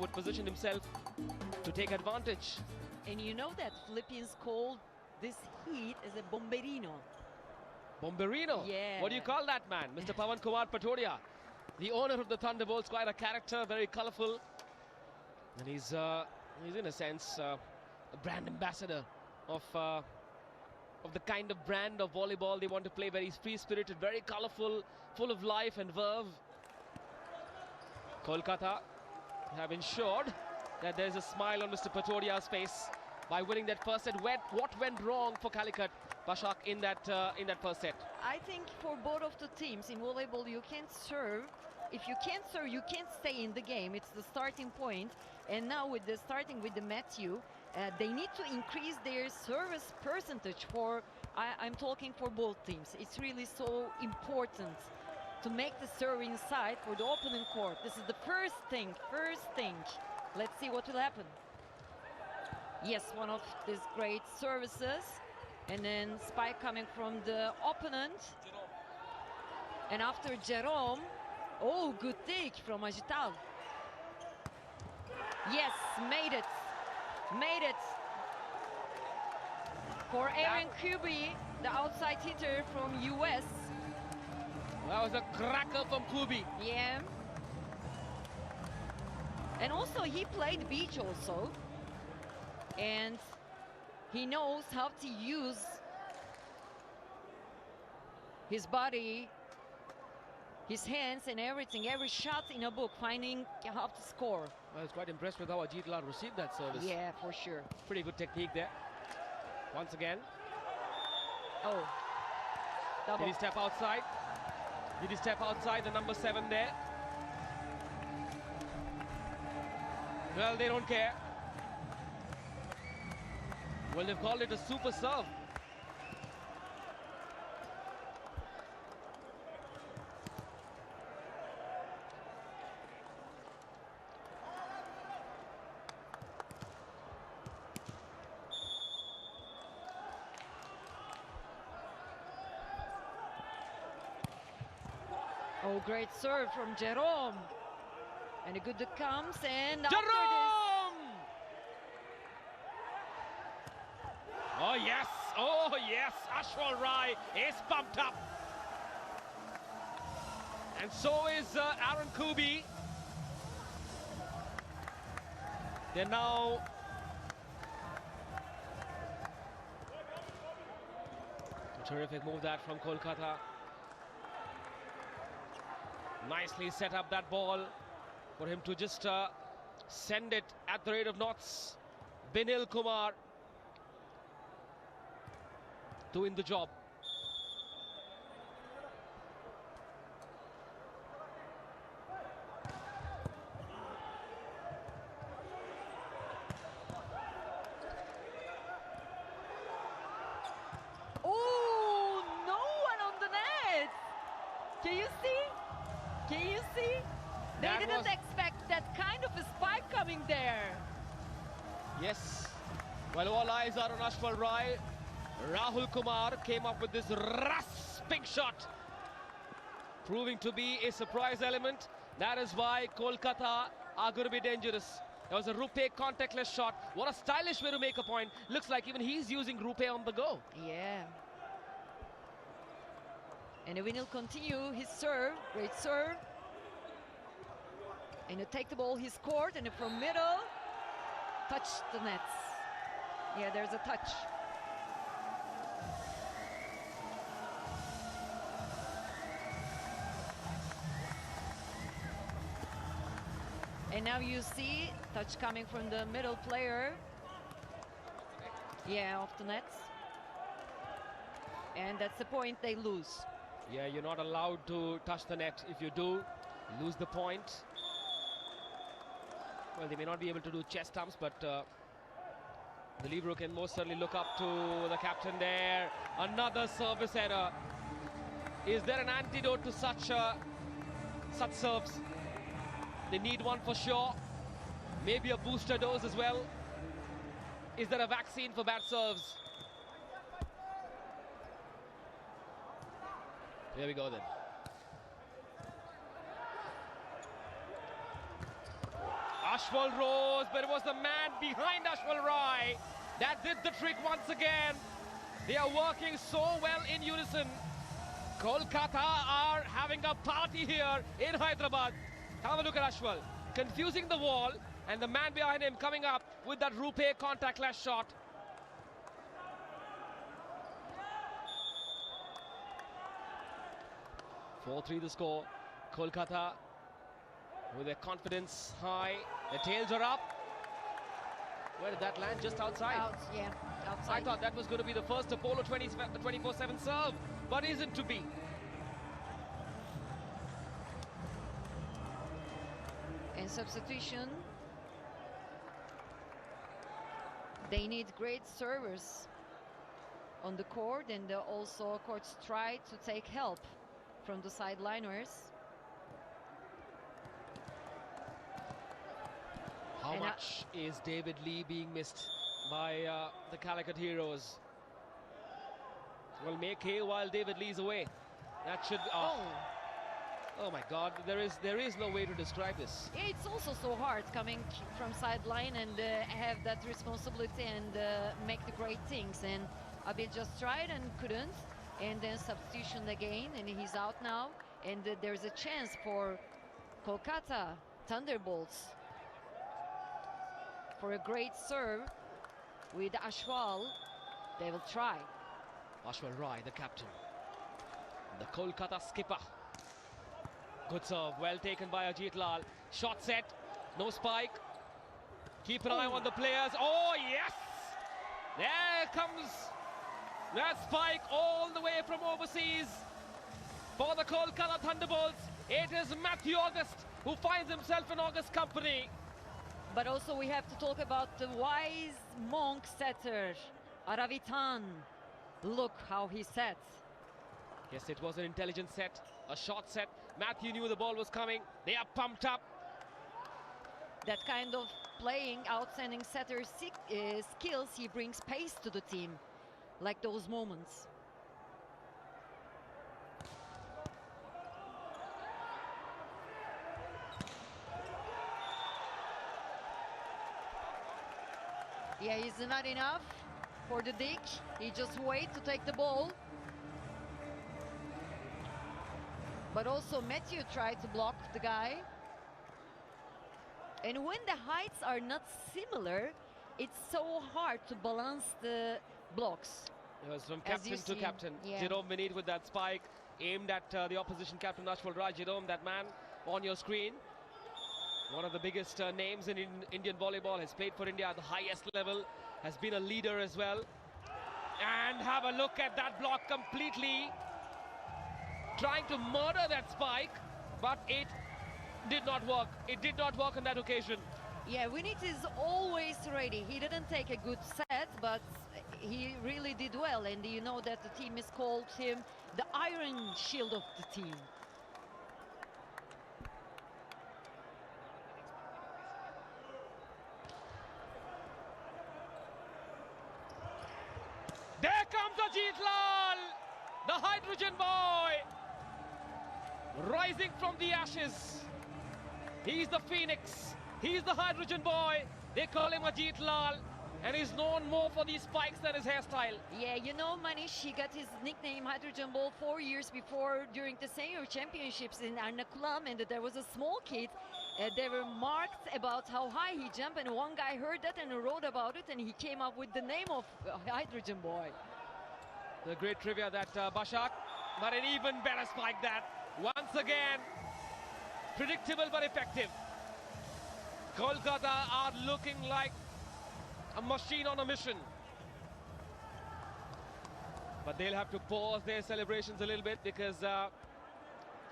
would position himself to take advantage. And you know that Philippines called this heat as a bomberino. Bomberino? Yeah. What do you call that man? Mr. Pawan Kumar Patodia, the owner of the Thunderbolts, quite a character, very colourful. And he's in a sense a brand ambassador of the kind of brand of volleyball they want to play. Very free-spirited, very colourful, full of life and verve. Kolkata have ensured that there's a smile on Mr. Patodia's face by winning that first set. What went wrong for Calicut, Bashak, in that first set? I think for both of the teams in volleyball, you can't serve. If you can't serve, you can't stay in the game. It's the starting point. And now with the starting with the Matthew, they need to increase their service percentage for, I'm talking for both teams. It's really so important to make the serve inside for the opponent court. This is the first thing. Let's see what will happen. Yes, one of these great services. And then spike coming from the opponent. And after Jerome, oh, good take from Agital. Yes, made it. For Aaron Kubi, the outside hitter from US. That was a cracker from Kubi. Yeah. And also he played beach also. And he knows how to use his body, his hands and everything, every shot in a book, finding how to score. I was quite impressed with how Ajitla received that service. Yeah, for sure. Pretty good technique there. Once again. Oh, double. Did he step outside? Did he step outside the number 7 there? Well, they don't care. Well, they've called it a super serve. Oh, great serve from Jerome. And a good that comes, and after Jerome! Oh yes, Ashwal Rai is pumped up. And so is Aaron Kubi. They're now a terrific move that from Kolkata. Nicely set up that ball for him to just send it at the rate of knots. Binil Kumar doing the job. Oh, no one on the net. Can you see? They didn't expect that kind of a spike coming there. Yes. Well, all eyes are on Ashwal Rai. Rahul Kumar came up with this rasping shot, proving to be a surprise element. That is why Kolkata are going to be dangerous. That was a rupay contactless shot. What a stylish way to make a point. Looks like even he's using rupay on the go. Yeah. And Evin will continue his serve. Great serve. And he'll take the ball, he scored, and from middle, touch the nets. Yeah, there's a touch. And now you see touch coming from the middle player. Yeah, off the nets. And that's the point they lose. Yeah, you're not allowed to touch the net. If you do, you lose the point. Well, they may not be able to do chest stumps, but the libero can most certainly look up to the captain there. Another service error. Is there an antidote to such serves? They need one for sure. Maybe a booster dose as well. Is there a vaccine for bad serves? Here we go then. Ashwal rose, but it was the man behind Ashwal Rai that did the trick once again. They are working so well in unison. Kolkata are having a party here in Hyderabad. Have a look at Ashwal, confusing the wall, and the man behind him coming up with that rupay contactless shot. (4-3) the score. Kolkata with their confidence high. The tails are up. Where did that land? Just outside? Outside. I thought that was going to be the first Apollo 24/7 serve, but isn't to be. And substitution. They need great servers on the court, and also courts try to take help from the sideliners. How much is David Lee being missed by the Calicut heroes? Will make hay while David Lee's away. That should. Oh my God! There is no way to describe this. Yeah, it's also so hard coming from sideline and have that responsibility and make the great things. And Abil just tried and couldn't, and then substitution again, and he's out now. And there's a chance for Kolkata Thunderbolts for a great serve with Ashwal. They will try. Ashwal Rai, the captain, the Kolkata skipper. Good serve, well taken by Ajit Lal. Shot set, no spike. Keep an eye on the players. Oh yes! There comes that spike all the way from overseas for the Kolkata Thunderbolts. It is Matthew August who finds himself in August company. But also we have to talk about the wise monk setter, Aravitan. Look how he sets. Yes, it was an intelligent set, a short set. Matthew knew the ball was coming. They are pumped up. That kind of playing, outstanding setter skills, he brings pace to the team, like those moments. Yeah, it's not enough for the dig. He just waits to take the ball. But also Matthew tried to block the guy. And when the heights are not similar, it's so hard to balance the blocks. It was from captain to captain. Yeah. Jerome Benit with that spike aimed at the opposition captain Ashwal Rai. Jerome, that man on your screen, one of the biggest names in Indian volleyball, has played for India at the highest level, has been a leader as well. And have a look at that block, completely trying to murder that spike, but it did not work. It did not work on that occasion. Yeah, Vinit is always ready. He didn't take a good set, but he really did well. And you know that the team has called him the Iron Shield of the team. There comes Ajit Lal, the hydrogen boy, rising from the ashes. He's the phoenix, he's the hydrogen boy. They call him Ajit Lal, and he's known more for these spikes than his hairstyle. Yeah, you know, Manish, he got his nickname Hydrogen Ball 4 years before, during the senior championships in Ernakulam, and there was a small kid. They were marked about how high he jumped, and one guy heard that and wrote about it, and he came up with the name of Hydrogen Boy. The great trivia that Bashak, but an even better spike that. Once again, predictable but effective. Kolkata are looking like a machine on a mission. But they'll have to pause their celebrations a little bit, because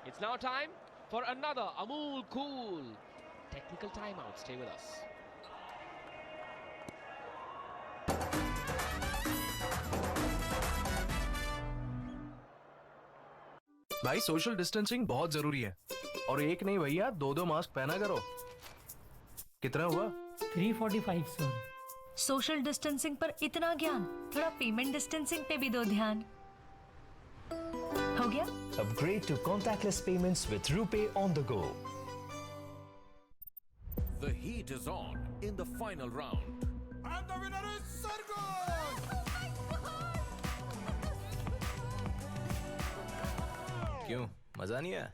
it's now time for another Amul Cool technical timeout. Stay with us. भाई social distancing बहुत जरूरी है और एक नहीं भैया 2-2 mask पहना करो। कितना हुआ? 345 सर। सोशल डिस्टेंसिंग पर इतना ज्ञान, थोड़ा पेमेंट डिस्टेंसिंग पे भी दो ध्यान। हो गया? Upgrade to contactless payments with RuPay on the go. The heat rages on in the final round. And the winner is Sargon! क्यों मजा नहीं आया?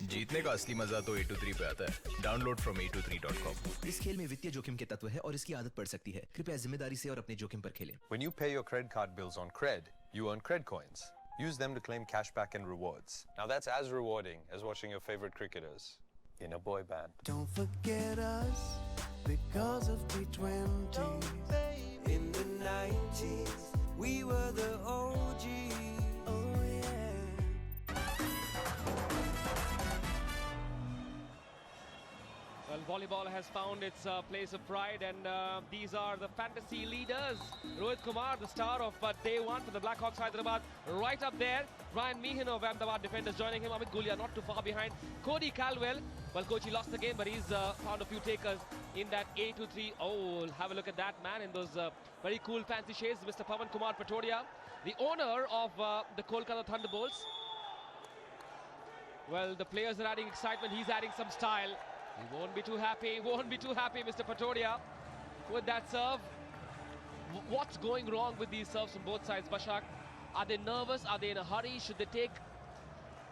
जीतने का असली मजा तो A23 पे आता है. Download from A23.com. इस खेल में वित्तीय जोखिम के तत्व है और इसकी आदत पड़ सकती है. कृपया जिम्मेदारी से और अपने जोखिम पर खेलें. When you pay your credit card bills on Cred, you earn Cred coins. Use them to claim cashback and rewards. Now that's as rewarding as watching your favorite cricketers in a boy band. Don't forget us because of T20s. In the 90s, we were the OGs. Oh yeah. Well, volleyball has found its place of pride, and these are the fantasy leaders. Rohit Kumar, the star of day one for the Blackhawks Hyderabad, right up there. Ryan Meehan of Ahmedabad defenders joining him. Amit Gulia not too far behind. Cody Caldwell, well, coach, he lost the game, but he's found a few takers in that A23. Oh, have a look at that man in those very cool fancy shades. Mr. Pavan Kumar Patodia, the owner of the Kolkata Thunderbolts. Well, the players are adding excitement. He's adding some style. He won't be too happy, Mr. Patodia, with that serve. What's going wrong with these serves from both sides, Bashak? Are they nervous? Are they in a hurry? Should they take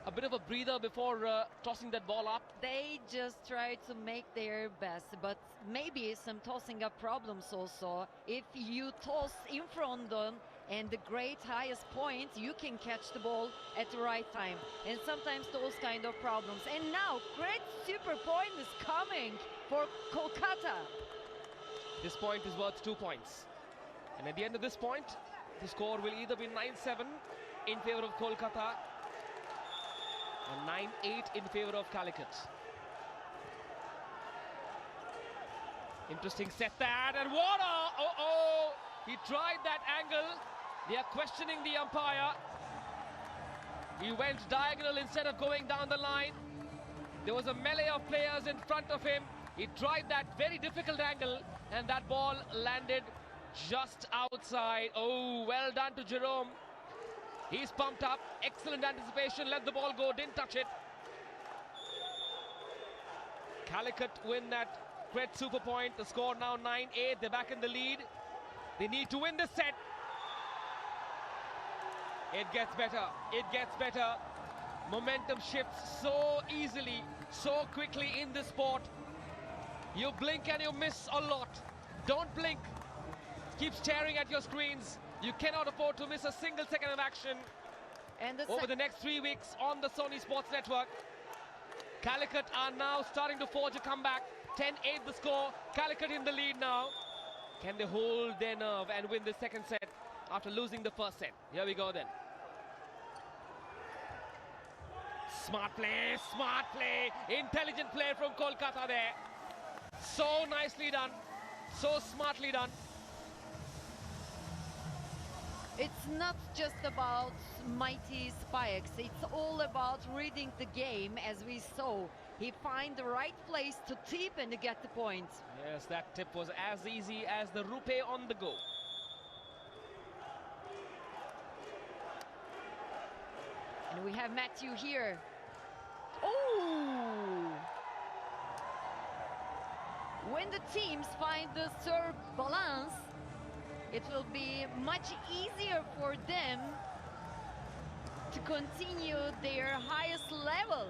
a bit of a breather before tossing that ball up? They just try to make their best, but maybe some tossing up problems also. If you toss in front of them and the great highest point, you can catch the ball at the right time. And sometimes those kind of problems. And now, great super point is coming for Kolkata. This point is worth 2 points. And at the end of this point, the score will either be 9-7 in favor of Kolkata or 9-8 in favor of Calicut. Interesting set that, and what a... He tried that angle. They are questioning the umpire. He went diagonal instead of going down the line. There was a melee of players in front of him. He tried that very difficult angle, and that ball landed just outside. Oh, well done to Jerome. He's pumped up. Excellent anticipation. Let the ball go. Didn't touch it. Calicut win that great super point. The score now 9-8. They're back in the lead. They need to win this set. It gets better. It gets better. Momentum shifts so easily, so quickly in this sport. You blink and you miss a lot. Don't blink. Keep staring at your screens. You cannot afford to miss a single second of action. And over the next 3 weeks on the Sony Sports Network. Calicut are now starting to forge a comeback. 10-8 the score. Calicut in the lead now. Can they hold their nerve and win the second set after losing the first set? Here we go then. Smart play, intelligent play from Kolkata there. So nicely done, so smartly done. It's not just about mighty spikes, it's all about reading the game. As we saw, he find the right place to tip and to get the point. Yes, that tip was as easy as the rupay on the go. And we have Matthew here. Oh! When the teams find the serve balance, it will be much easier for them to continue their highest level.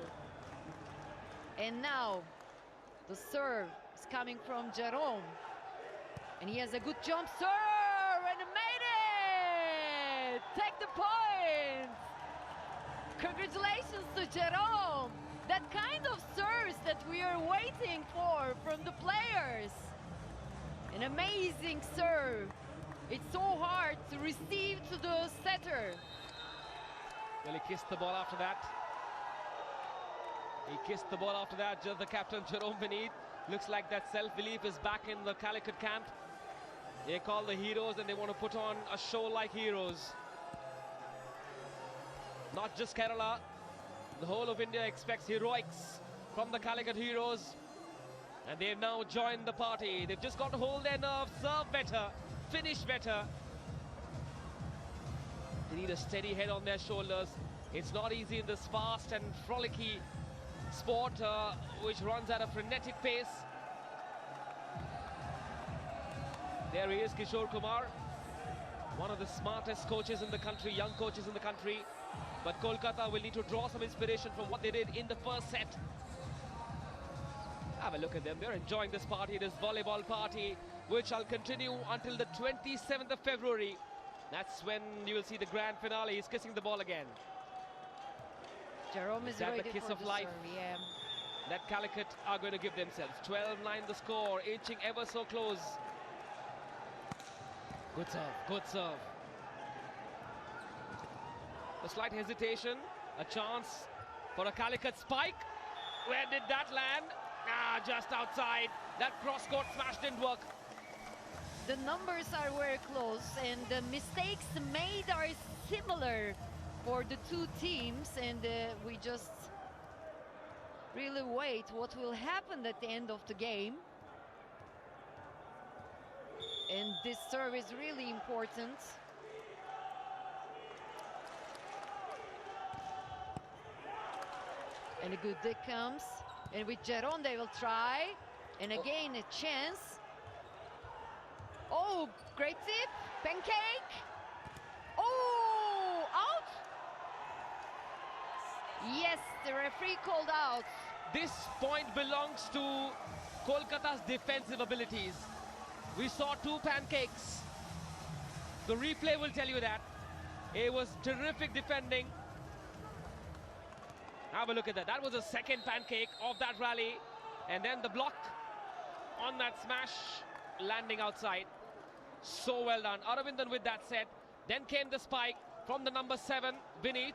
And now the serve is coming from Jerome, and he has a good jump serve and made it. Take the point. Congratulations to Jerome. That kind of serves that we are waiting for from the players. An amazing serve. It's so hard to receive to the setter. Well, he kissed the ball after that. Just the captain, Jerome Beneath. Looks like that self-belief is back in the Calicut camp. They call the heroes and they want to put on a show like heroes. Not just Kerala. The whole of India expects heroics from the Calicut heroes. And they've now joined the party. They've just got to hold their nerve, serve better, finish better. They need a steady head on their shoulders. It's not easy in this fast and frolicky sport which runs at a frenetic pace. There he is, Kishore Kumar, one of the smartest coaches in the country, young coaches in the country. But Kolkata will need to draw some inspiration from what they did in the first set. Have a look at them, they're enjoying this party, this volleyball party, which shall continue until the 27th of February. That's when you will see the grand finale. He's kissing the ball again. Jerome is that ready the kiss for of the life serve, yeah. that Calicut are going to give themselves? 12-9 the score, inching ever so close. Good serve, good serve. A slight hesitation, a chance for a Calicut spike. Where did that land? Just outside. That cross-court smash didn't work. The numbers are very close, and the mistakes made are similar for the two teams, and we just really wait what will happen at the end of the game. And this serve is really important. And a good dig comes, and with Jerome they will try, and again a chance. Oh, great tip, pancake. Oh, out. Yes, the referee called out. This point belongs to Kolkata's defensive abilities. We saw two pancakes. The replay will tell you that. It was terrific defending. Have a look at that. That was the second pancake of that rally. And then the block on that smash, landing outside. So well done. Aravindan with that set. Then came the spike from the number 7, Vineet.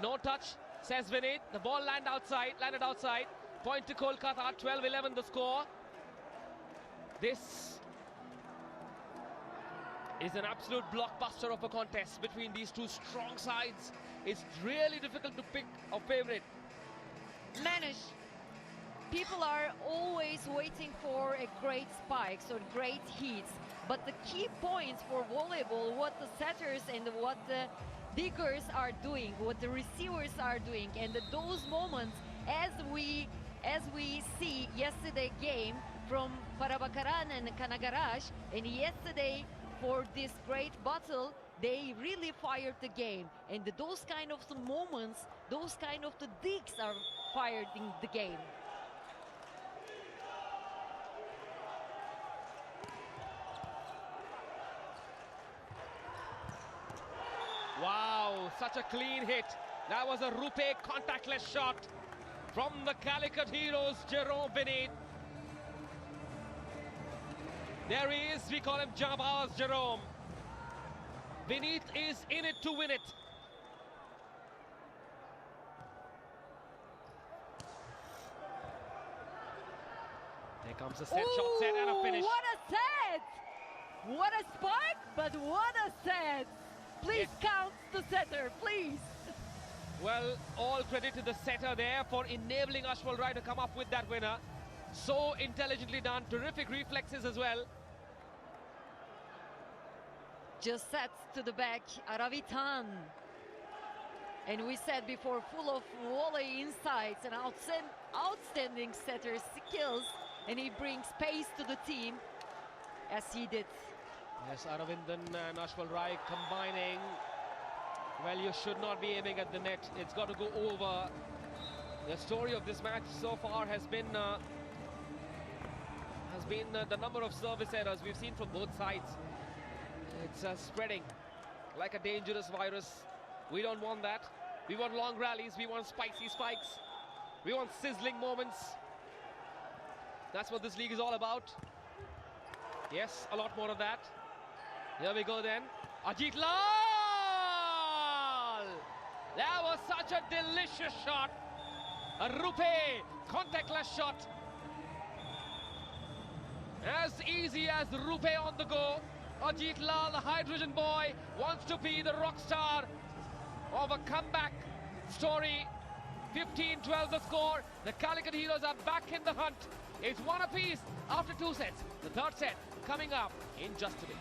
No touch, says Vineet. The ball landed outside. Point to Kolkata, 12-11 the score. This is an absolute blockbuster of a contest between these two strong sides. It's really difficult to pick a favorite. Manish, people are always waiting for a great spikes or great heats, but the key points for volleyball, what the setters and what the diggers are doing, what the receivers are doing, and those moments, as we see yesterday game from Parabakaran and Kanagaraj, and yesterday for this great battle, they really fired the game, and those kind of the moments, those kind of the digs are fired in the game. Wow, such a clean hit. That was a rupay contactless shot from the Calicut heroes, Jerome Vineet. There he is, we call him Jabaz Jerome. Vineet is in it to win it. There comes a set, shot set and a finish. What a set! What a spark, but what a set! Please count the setter, please. Well, all credit to the setter there for enabling Ashwal Rai to come up with that winner. So intelligently done, terrific reflexes as well. Just sets to the back, Aravitan. And we said before, full of volley insights and outstanding setter skills, and he brings pace to the team as he did. Yes, Aravindan and Ashwal Rai combining. Well, you should not be aiming at the net. It's got to go over. The story of this match so far has been the number of service errors we've seen from both sides. It's spreading like a dangerous virus. We don't want that. We want long rallies. We want spicy spikes. We want sizzling moments. That's what this league is all about. Yes, a lot more of that. Here we go then. Ajit Lal! That was such a delicious shot. A rupay contactless shot. As easy as rupay on the go. Ajit Lal, the hydrogen boy, wants to be the rock star of a comeback story. 15-12 the score. The Calicut heroes are back in the hunt. It's one apiece after 2 sets. The third set coming up in just a bit.